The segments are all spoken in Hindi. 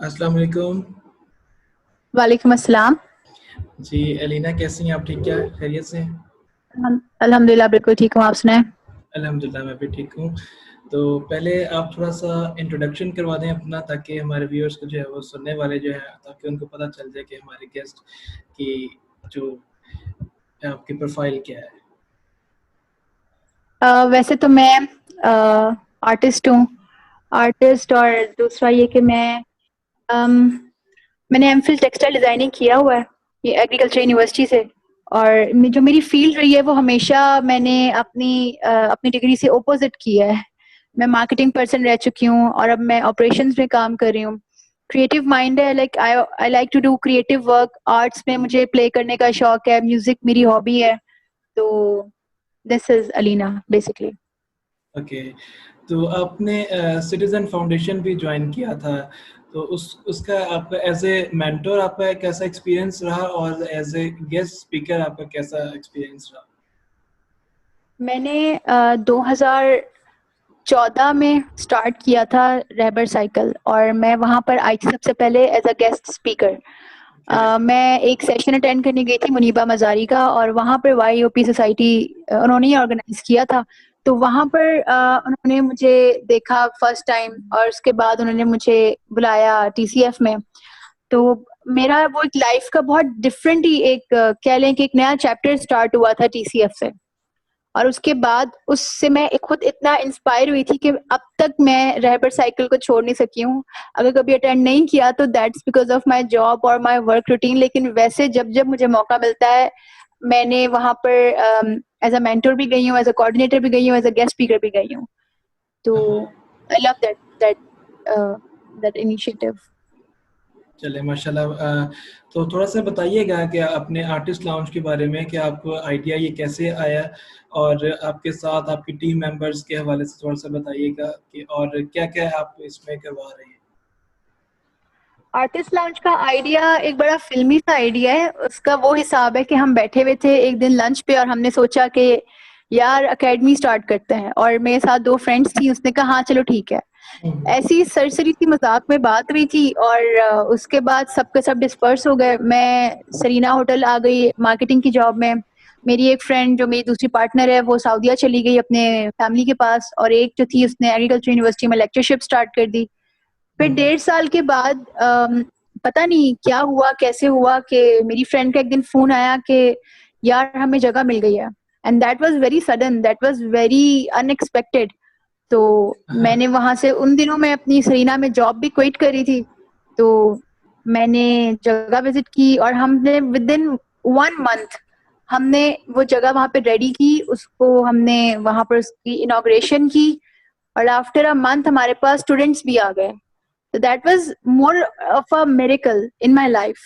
अस्सलाम वालेकुम। वालेकुम अस्सलाम। जी, एलिना कैसी हैं आप? ठीक क्या खैरियत से हैं? अल्हम्दुलिल्लाह बिल्कुल ठीक हूँ, आप सुनाएं? अल्हम्दुलिल्लाह मैं भी ठीक हूँ। तो पहले आप थोड़ा-सा इंट्रोडक्शन करवा दें अपना, ताकि हमारे व्यूअर्स को जो है वो सुनने वाले जो हैं, ताकि उनको पता चल जाए कि हमारे गेस्ट की जो आपकी प्रोफ़ाइल क्या है? वैसे तो मैं आर्टिस्ट हूँ। आर्टिस्ट और दूसरा ये कि अम, मैंने एमफिल टेक्सटाइल डिज़ाइनिंग किया हुआ है, ये एग्रीकल्चर यूनिवर्सिटी से। और जो मेरी फ़ील्ड रही है वो हमेशा मैंने अपनी डिग्री से अपोज़िट किया है। मैं मार्केटिंग पर्सन रह चुकी हूँ और अब मैं ऑपरेशंस में काम कर रही हूँ। क्रिएटिव माइंड है, like I like to do creative work. Arts में मुझे प्ले करने का शौक है, म्यूज़िक मेरी हॉबी है। तो this is Alina basically. Okay, तो आपने सिटीज़न फाउंडेशन भी जॉइन किया था, तो उसका आपका एज़ ए मेंटर आपका कैसा एक्सपीरियंस रहा और एज़ ए गेस्ट स्पीकर आपका कैसा एक्सपीरियंस रहा? मैंने 2014 में स्टार्ट किया था रहबर साइकिल, और मैं वहाँ पर आई थी सबसे पहले as a guest speaker. Okay. मैं एक सेशन अटेंड करने गई थी मुनीबा मज़ारी का, और वहाँ पर वाईओपी सोसाइटी उन्होंने ही ऑर्गेनाइज किया था। तो वहाँ पर उन्होंने मुझे देखा फर्स्ट टाइम, और उसके बाद उन्होंने मुझे बुलाया टीसीएफ में। तो मेरा वो एक लाइफ का बहुत डिफरेंट ही एक कह लें कि एक नया चैप्टर स्टार्ट हुआ था टीसीएफ से। और उसके बाद उससे मैं खुद इतना इंस्पायर हुई थी कि अब तक मैं रहबर साइकिल को छोड़ नहीं सकी हूँ। अगर कभी अटेंड नहीं किया तो that's because of my job और माय वर्क रूटीन, लेकिन वैसे जब जब मुझे मौका मिलता है मैंने वहाँ पर एज अ मेंटर भी गई हूँ, एज अ कोऑर्डिनेटर भी गई हूँ, एज अ गेस्ट स्पीकर भी गई हूँ। तो I love that that initiative. चलिए माशाल्लाह। तो थोड़ा-सा बताइएगा कि अपने आर्टिस्ट लाउंज के बारे में, कि आपको आइडिया ये कैसे आया? और आपके साथ आपकी टीम मेंबर्स के हवाले से थोड़ा-सा बताइएगा कि और क्या-क्या आप इसमें करवा रहे हैं? आर्टिस्ट लाउंज का आइडिया एक बड़ा फिल्मी सा आइडिया है। उसका वो हिसाब है कि हम बैठे हुए थे एक दिन लंच पे, और हमने सोचा कि यार अकेडमी स्टार्ट करते हैं, और मेरे साथ दो फ्रेंड्स थी, उसने कहा हाँ चलो ठीक है। हुँ, ऐसी सरसरी सी मजाक में बात हुई थी, और उसके बाद सबके सब डिस्पर्स हो गए। मैं सरीना होटल आ गई मार्केटिंग की जॉब में। मेरी एक फ्रेंड जो मेरी दूसरी पार्टनर है वो सऊदीया चली गई अपने फैमिली के पास, और एक जो थी उसने एग्रीकल्चर यूनिवर्सिटी में लेक्चरशिप स्टार्ट कर दी। फिर हुँ। 1.5 साल के बाद पता नहीं क्या हुआ कैसे हुआ कि मेरी फ्रेंड का एक दिन फोन आया कि यार हमें जगह मिल गई है। And that was very sudden, that was very unexpected. तो मैंने वहां से उन दिनों में अपनी सरीना में जॉब भी क्विट करी थी। तो मैंने जगह विजिट की, और हमने विद इन 1 मंथ हमने वो जगह वहां पे रेडी की, उसको हमने वहां पर उसकी इनॉग्रेशन की, और आफ्टर अ मंथ हमारे पास स्टूडेंट्स भी आ गए। तो that was more of a miracle in my life,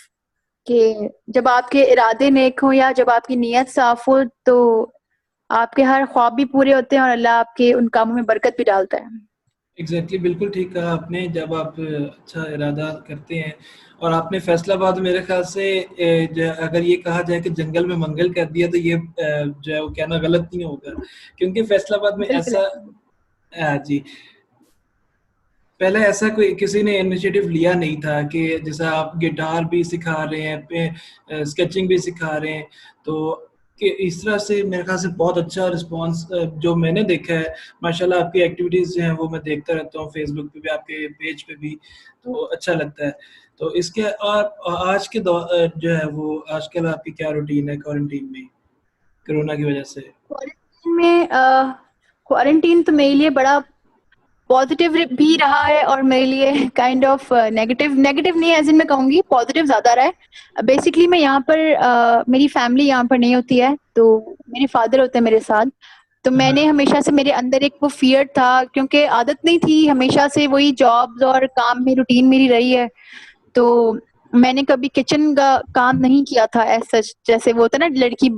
कि जब आपके इरादे नेक हो या जब आपकी नीयत साफ हो तो आपके हर ख्वाब भी पूरे होते हैं, और अल्लाह आपके उन कामों में बरकत भी डालता है। एग्ज़ैक्टली, बिल्कुल ठीक कहा आपने। जब आप अच्छा इरादा करते हैं और आपने फैसलाबाद मेरे ख़्याल से अगर ये कहा जाए कि जंगल में मंगल कर दिया, तो ये जो है वो कहना गलत नहीं होगा। क्योंकि फैसलाबाद में बिल्कुल। ऐसा जी, पहले ऐसा कोई किसी ने इनिशिएटिव लिया नहीं था कि जैसे आप गिटार भी सिखा रहे हैं, स्केचिंग भी सिखा रहे हैं, तो कि इस तरह से मेरे ख़्याल से बहुत अच्छा रिस्पॉन्स जो मैंने देखा है। माशाल्लाह आपकी एक्टिविटीज़ जो हैं वो मैं देखता रहता हूँ, फेसबुक पे भी, आपके पेज पे भी, तो अच्छा लगता है। तो इसके आप आज के जो है वो आजकल आपकी क्या रूटीन है क्वारंटीन में, कोरोना की वजह से? क्वारंटीन तो मेरे लिए बड़ा पॉजिटिव भी रहा है, और मेरे लिए काइंड ऑफ नेगेटिव नेगेटिव नहीं, एज इन मैं कहूँगी पॉजिटिव ज़्यादा रहा है। बेसिकली मैं यहाँ पर मेरी फैमिली यहाँ पर नहीं होती है, तो मेरे फादर होते हैं मेरे साथ। तो मैंने हाँ, हमेशा से, मेरे अंदर एक वो फियर था, क्योंकि आदत नहीं थी, हमेशा से वही जॉब्स और काम में रूटीन मेरी रही है। तो मैंने कभी किचन का काम नहीं किया था एज सच, जैसे वो होता है ना लड़की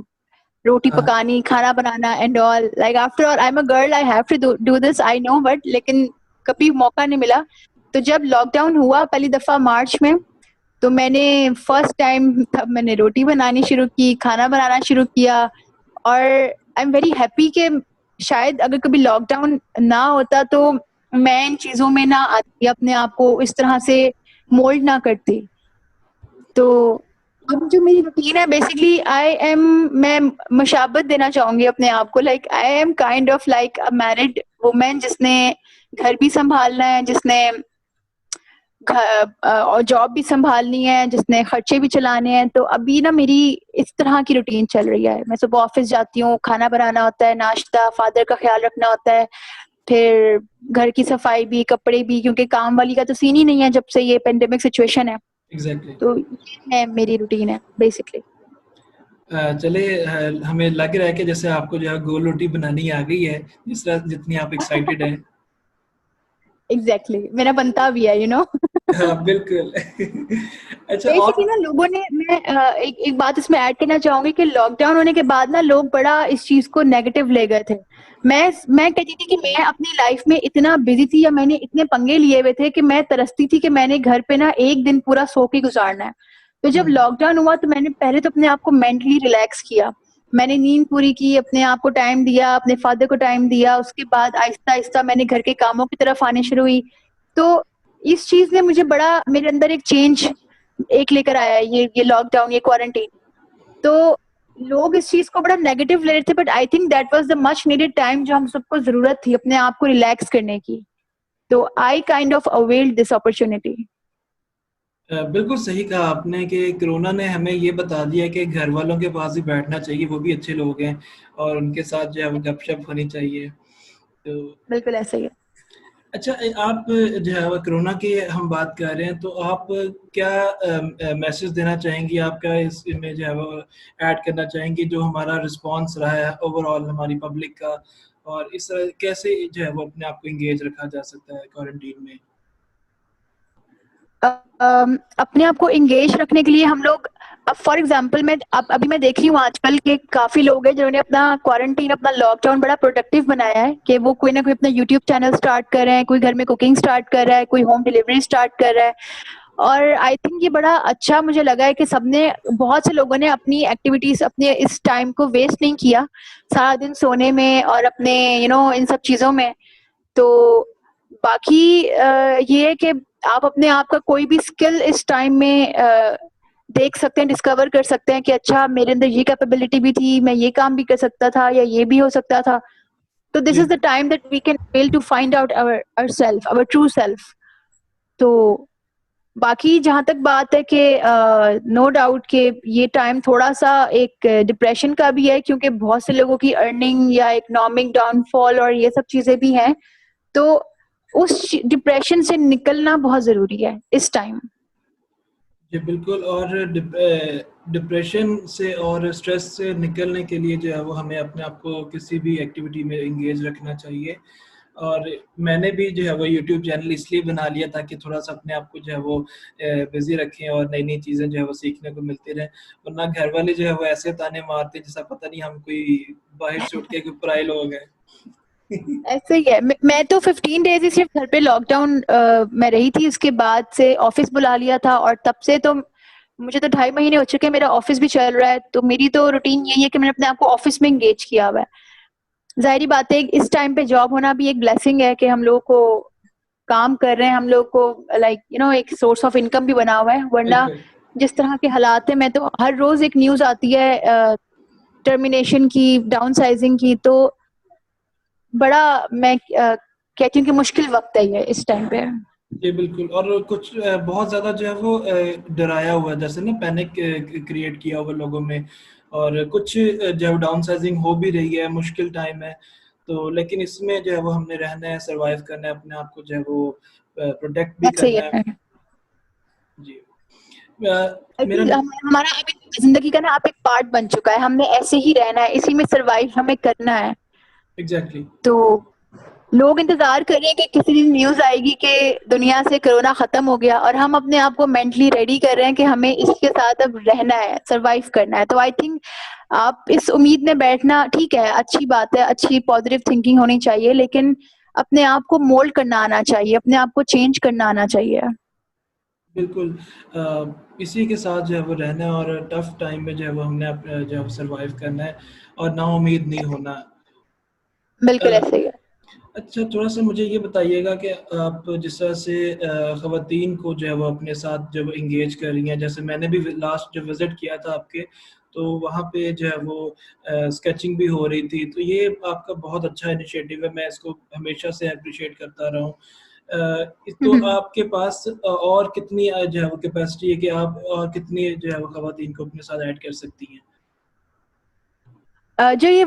रोटी हाँ। पकानी, खाना बनाना and all. Like after all I am a girl, I have to do this, I know, but लेकिन कभी मौका नहीं मिला। तो जब लॉकडाउन हुआ पहली दफा मार्च में, तो मैंने फर्स्ट टाइम तब मैंने रोटी बनानी शुरू की, खाना बनाना शुरू किया। और आई एम वेरी हैप्पी कि शायद अगर कभी लॉकडाउन ना होता तो मैं इन चीजों में ना आती, अपने आप को इस तरह से मोल्ड ना करती। तो अब जो मेरी रूटीन है बेसिकली मैं मुशाबत देना चाहूंगी अपने आप को, like I am kind of like a married women जिसने घर भी संभालना है, जिसने और जॉब भी संभालनी है, जिसने खर्चे भी चलाने हैं। तो अभी ना मेरी इस तरह की रूटीन चल रही है। मैं सुबह ऑफिस जाती हूँ, खाना बनाना होता है, नाश्ता, फादर का ख्याल रखना होता है, फिर घर की सफाई भी, कपड़े भी, क्योंकि काम वाली का तो सीन ही नहीं है जब से ये पेंडेमिक सिचुएशन है। एग्जैक्टली। तो ये है मेरी रूटीन है बेसिकली। चले, हमें लग रहा है कि जैसे आपको जो है गोल रोटी बनानी आ गई है, जिस तरह जितनी आप एक्साइटेड हैं। एग्जैक्टली मेरा बनता भी है, हाँ, बिल्कुल। अच्छा, बेसिकली और ना लोगों ने, मैं एक बात इसमें ऐड करना चाहूंगी कि लॉकडाउन होने के बाद ना लोग बड़ा इस चीज को नेगेटिव ले गए थे। मैं कहती थी कि मैं अपनी लाइफ में इतना बिजी थी, या मैंने इतने पंगे लिए हुए थे कि मैं तरसती थी कि मैंने घर पे ना एक दिन पूरा सो के गुजारना है। तो जब लॉकडाउन हुआ तो मैंने पहले तो अपने आप को मेंटली रिलैक्स किया। मैंने नींद पूरी की, अपने आप को टाइम दिया, अपने फादर को टाइम दिया। उसके बाद आहिस्ता आहिस्ता मैंने घर के कामों की तरफ आने शुरू हुई। तो इस चीज ने मुझे बड़ा, मेरे अंदर एक चेंज एक लेकर आया है, ये लॉकडाउन, ये क्वारंटीन। तो लोग इस चीज को बड़ा नेगेटिव ले रहे थे, but I think that was the much needed time जो हम सबको जरूरत थी अपने आप को रिलैक्स करने की। तो I kind of availed this opportunity. बिल्कुल सही कहा आपने कि कोरोना ने हमें ये बता दिया कि घर वालों के पास ही बैठना चाहिए, वो भी अच्छे लोग हैं, और उनके साथ जो है वो गपशप होनी चाहिए। तो बिल्कुल ऐसा ही है। अच्छा, आप जो है वो कोरोना की हम बात कर रहे हैं, तो आप क्या मैसेज देना चाहेंगी, आप क्या इसमें जो है वो ऐड करना चाहेंगी, जो हमारा रिस्पांस रहा है ओवरऑल हमारी पब्लिक का, और इस तरह कैसे जो है वो अपने आप को इंगेज रखा जा सकता है क्वारंटीन में? अपने आप को एंगेज रखने के लिए हम लोग, अब फॉर एग्जांपल मैं अब अभी मैं देख रही हूँ आजकल के काफी लोग हैं जिन्होंने अपना क्वारंटीन, अपना लॉकडाउन बड़ा प्रोडक्टिव बनाया है कि वो कोई ना कोई अपना यूट्यूब चैनल स्टार्ट कर रहे हैं, कोई घर में कुकिंग स्टार्ट कर रहा है, कोई होम डिलीवरी स्टार्ट कर रहा है। और आई थिंक ये बड़ा अच्छा मुझे लगा है कि सबने, बहुत से लोगों ने अपनी एक्टिविटीज, अपने इस टाइम को वेस्ट नहीं किया सारा दिन सोने में और अपने इन सब चीजों में। तो बाकी ये है कि आप अपने आप का कोई भी स्किल इस टाइम में देख सकते हैं, डिस्कवर कर सकते हैं कि अच्छा मेरे अंदर ये कैपेबिलिटी भी थी, मैं ये काम भी कर सकता था, या ये भी हो सकता था। तो दिस जी is the time that we can fail to find out our self, our true self. तो बाकी जहां तक बात है कि नो डाउट कि ये टाइम थोड़ा सा एक डिप्रेशन का भी है, क्योंकि बहुत से लोगों की अर्निंग या इकोनॉमिक डाउनफॉल और ये सब चीजें भी हैं। तो उस डिप्रेशन से निकलना बहुत जरूरी है इस टाइम। जी बिल्कुल। और डिप्रेशन से और स्ट्रेस से निकलने के लिए जो है वो हमें अपने आप को किसी भी एक्टिविटी में इंगेज रखना चाहिए। और मैंने भी जो है वो यूट्यूब चैनल इसलिए बना लिया ताकि थोड़ा सा अपने आप को जो है वो बिजी रखें और नई नई चीज़ें जो है वो सीखने को मिलती रहें। वरना घर वाले जो है वो ऐसे ताने मारते जैसा पता नहीं हम कोई बाहर से उठ के कोई पराए लोग हैं। ऐसे ही है। मैं तो 15 डेज ही सिर्फ घर पे लॉकडाउन में रही थी। उसके बाद से ऑफिस बुला लिया था, और तब से तो मुझे तो 2.5 महीने हो चुके हैं, मेरा ऑफिस भी चल रहा है। तो मेरी तो रूटीन यही है कि मैंने अपने आप को ऑफिस में एंगेज किया हुआ है। जाहिर बात है इस टाइम पे जॉब होना भी एक ब्लेसिंग है कि हम लोग को काम कर रहे हैं, हम लोग को लाइक एक सोर्स ऑफ इनकम भी बना हुआ है। वरना बिल्कुल। जिस तरह के हालात है, मैं तो हर रोज एक न्यूज आती है टर्मिनेशन की, डाउन साइजिंग की। तो बड़ा मैं कहती हूँ कि मुश्किल वक्त है ये इस टाइम पे। जी बिल्कुल। और कुछ बहुत ज़्यादा जो है वो डराया हुआ है, जैसे ना पैनिक क्रिएट किया हुआ लोगों में। और कुछ जो है डाउन साइजिंग हो भी रही है, मुश्किल टाइम है। तो लेकिन इसमें जो है वो हमने रहना है, सरवाइव करना है, अपने आप को जो है वो प्रोटेक्ट भी ऐसे ही करना है। है। जी। आई मेरा थिंक हमारा अब जिंदगी का ना आप एक पार्ट बन चुका है। हमने ऐसे ही रहना है, इसी में सरवाइव हमें करना है। एग्जैक्टली। तो लोग इंतजार कर रहे हैं कि किसी दिन न्यूज आएगी कि दुनिया से कोरोना खत्म हो गया, और हम अपने आप को मेंटली रेडी कर रहे हैं कि हमें इसके साथ अब रहना है, सरवाइव करना है। तो आई थिंक आप इस उम्मीद में बैठना ठीक है, अच्छी बात है, अच्छी पॉजिटिव थिंकिंग होनी चाहिए, लेकिन अपने आप को मोल्ड करना आना चाहिए, अपने आप को चेंज करना आना चाहिए। बिल्कुल। इसी के साथ जो है वो रहना है, और टफ टाइम में जो है वो हमने जो है वो सरवाइव करना है, और ना उम्मीद नहीं होना। बिल्कुल ऐसे ही है। अच्छा, थोड़ा-सा मुझे ये बताइएगा कि आप जिस तरह से ख़वातीन को जो है वो अपने साथ जब एंगेज कर रही हैं, जैसे मैंने भी लास्ट जब विज़िट किया था आपके, तो वहाँ पे जो है वो स्केचिंग भी हो रही थी, तो ये आपका बहुत अच्छा इनिशिएटिव है, मैं इसको हमेशा से एप्रिशिएट करता रहा हूँ। तो हम्म। आपके पास और कितनी जो है वो कैपेसिटी है कि आप और कितनी जो है वो ख़वातीन को अपने साथ ऐड कर सकती हैं? जो ये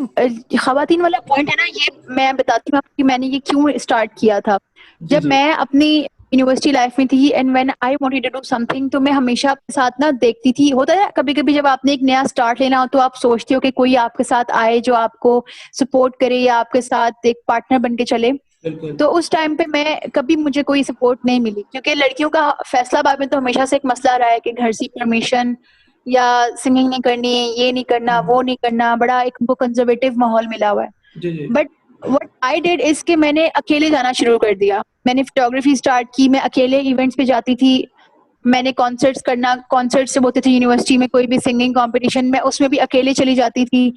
खवातीन वाला पॉइंट है ना, ये मैं बताती हूँ आपको कि मैंने ये क्यों स्टार्ट किया था। जी, जब जी। मैं अपनी यूनिवर्सिटी लाइफ में थी and when I wanted to do something, तो मैं हमेशा अपने साथ ना देखती थी। होता है कभी कभी जब आपने एक नया स्टार्ट लेना हो तो आप सोचते हो कि कोई आपके साथ आए जो आपको सपोर्ट करे या आपके साथ एक पार्टनर बन के चले। बिल्कुल। तो उस टाइम पे मैं कभी मुझे कोई सपोर्ट नहीं मिली, क्योंकि लड़कियों का फैसलाबाद में तो हमेशा से एक मसला रहा है कि घर से परमिशन या सिंगिंग नहीं करनी, ये नहीं करना, हुँ। वो नहीं करना, बड़ा एक उनको कंजर्वेटिव माहौल मिला हुआ है। जी, जी। But what I did is कि मैंने अकेले जाना शुरू कर दिया। मैंने फोटोग्राफी स्टार्ट की, मैं अकेले इवेंट्स पे जाती थी। मैंने कॉन्सर्ट्स जब होते थे यूनिवर्सिटी में, कोई भी सिंगिंग कंपटीशन में, उसमें भी अकेले चली जाती थी।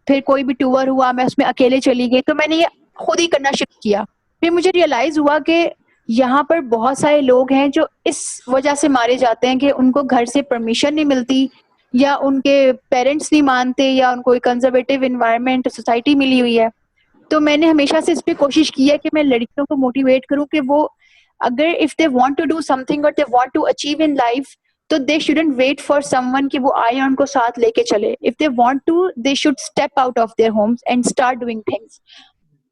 फिर कोई भी टूर हुआ मैं उसमें अकेले चली गई। तो मैंने ये खुद ही करना शुरू किया। फिर मुझे रियलाइज हुआ कि यहाँ पर बहुत सारे लोग हैं जो इस वजह से मारे जाते हैं कि उनको घर से परमिशन नहीं मिलती, या उनके पेरेंट्स नहीं मानते, या उनको एक कंजर्वेटिव इन्वायरमेंट सोसाइटी मिली हुई है। तो मैंने हमेशा से इस पे कोशिश की है कि मैं लड़कियों को मोटिवेट करूं कि वो अगर if they want to do something और they want to achieve in life, तो they shouldn't wait for someone कि वो आए और उनको साथ लेके चले। If they want to, they should step out of their homes and start doing things.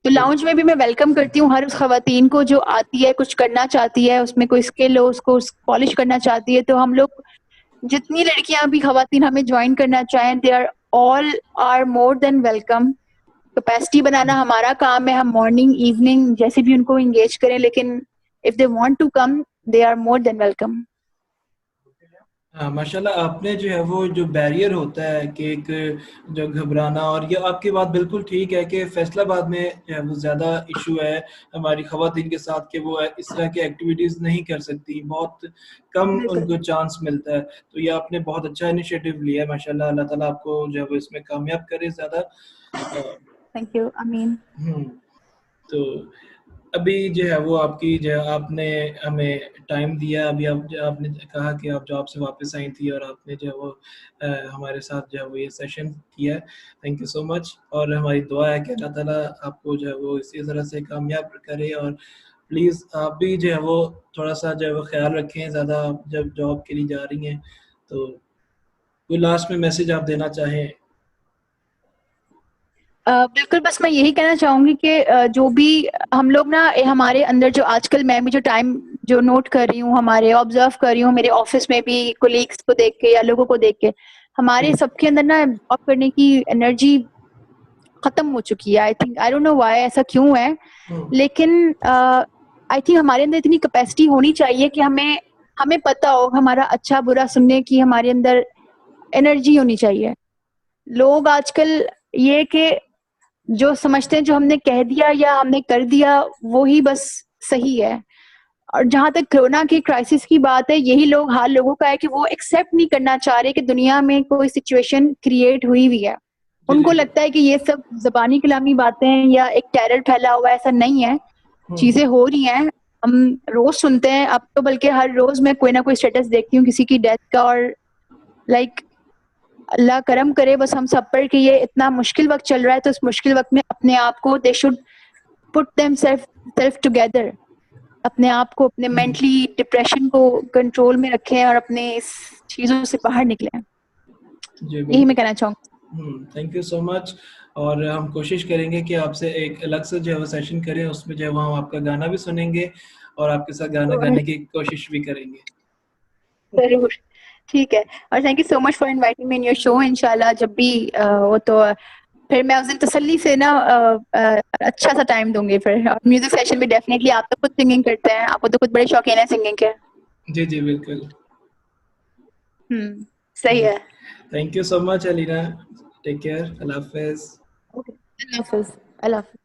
तो जी। लाउंज में भी मैं वेलकम करती हूँ हर उस खवातीन को जो आती है, कुछ करना चाहती है, उसमें कोई स्किल हो, उसको पॉलिश करना चाहती है। तो हम लोग जितनी लड़कियां भी खवातीन हमें ज्वाइन करना चाहें, they are all are more than welcome. Capacity बनाना हमारा काम है, हम मॉर्निंग इवनिंग जैसे भी उनको एंगेज करें, लेकिन if they want to come, they are more than welcome. हाँ, माशाल्लाह आपने जो है वो जो बैरियर होता है कि एक जो घबराना, और ये आपकी बात बिल्कुल ठीक है कि फैसलाबाद में जो है वो ज़्यादा इशू है हमारी ख़वातीन के साथ कि वो इस तरह की एक्टिविटीज़ नहीं कर सकती, बहुत कम बिल्कुल। उनको चांस मिलता है। तो ये आपने बहुत अच्छा इनिशिएटिव लिया है माशाल्लाह, अल्लाह ताला आपको जो है वो इसमें कामयाब करे ज़्यादा। थैंक यू अमीन। हुँ। तो अभी जो है वो आपकी जो है आपने हमें टाइम दिया, अभी आपने कहा कि आप जॉब से वापस आई थी और आपने जो है वो हमारे साथ जो है वो ये सेशन किया है। थैंक यू सो मच, और हमारी दुआ है कि अल्लाह ताला आपको जो है वो इसी तरह से कामयाब करे, और प्लीज़ आप भी जो है वो थोड़ा-सा जो है वो ख़्याल रखें, ज़्यादा आप जब जॉब के लिए जा रही हैं, तो कोई लास्ट में मैसेज आप देना चाहें? बिल्कुल, बस मैं यही कहना चाहूँगी कि जो भी हम लोग ना हमारे अंदर जो आजकल मैं भी जो टाइम जो नोट कर रही हूँ, हमारे ऑब्ज़र्व कर रही हूँ, मेरे ऑफ़िस में भी कोलीग्स को देख के या लोगों को देख के, हमारे जी। सबके अंदर ना जॉब करने की एनर्जी खत्म हो चुकी है। आई डोंट नो व्हाई, ऐसा क्यों है? हुँ। लेकिन आई थिंक हमारे अंदर इतनी कैपेसिटी होनी चाहिए कि हमें हमें पता हो हमारा अच्छा-बुरा सुनने की हमारे अंदर एनर्जी होनी चाहिए। लोग आजकल ये कि जो समझते हैं जो हमने कह दिया या हमने कर दिया वो ही बस सही है। और जहाँ तक कोरोना की क्राइसिस की बात है, यही लोग हाल लोगों का है कि वो एक्सेप्ट नहीं करना चाह रहे कि दुनिया में कोई सिचुएशन क्रिएट हुई हुई है। जी, उनको जी। लगता है कि ये सब ज़बानी कलामी बातें हैं या एक टेरर फैला हुआ है, ऐसा नहीं है। हुँ। चीज़ें हो रही हैं, हम रोज़ सुनते हैं, अब तो बल्कि हर रोज़ मैं कोई ना कोई स्टेटस देखती हूँ किसी की डेथ का। और लाइक अल्लाह करम करे बस हम सब पर कि ये इतना मुश्किल वक़्त चल रहा है, तो इस मुश्किल वक़्त में अपने आप को they should put themselves self together. अपने आप को, अपने हुँ। मेंटली डिप्रेशन को कंट्रोल में रखें और अपने इस चीज़ों से बाहर निकलें। जी, यही मैं बिल्कुल। कहना चाहूँगी। थैंक यू सो मच, और हम कोशिश करेंगे कि आपसे एक अलग से जो है वो सेशन करें, उसमें जो है वो हम आपका गाना भी सुनेंगे और आपके साथ गाना और गाने की कोशिश भी करेंगे। ज़रूर, ठीक है। और thank you so much for inviting me in your show. इंशाल्लाह जब भी हो तो फिर मैं उस दिन तसल्ली से ना अच्छा सा टाइम दूँगी फिर। और म्यूज़िक सेशन भी डेफिनिटली, आप तो खुद सिंगिंग करते हैं, आप तो खुद बड़े शौकीन हैं सिंगिंग के। जी, जी, बिल्कुल। सही है। Thank you so much Alina. Take care. अल्लाह हाफ़िज़। ओके, अल्लाह हाफ़िज़। अल्लाह हाफ़िज़।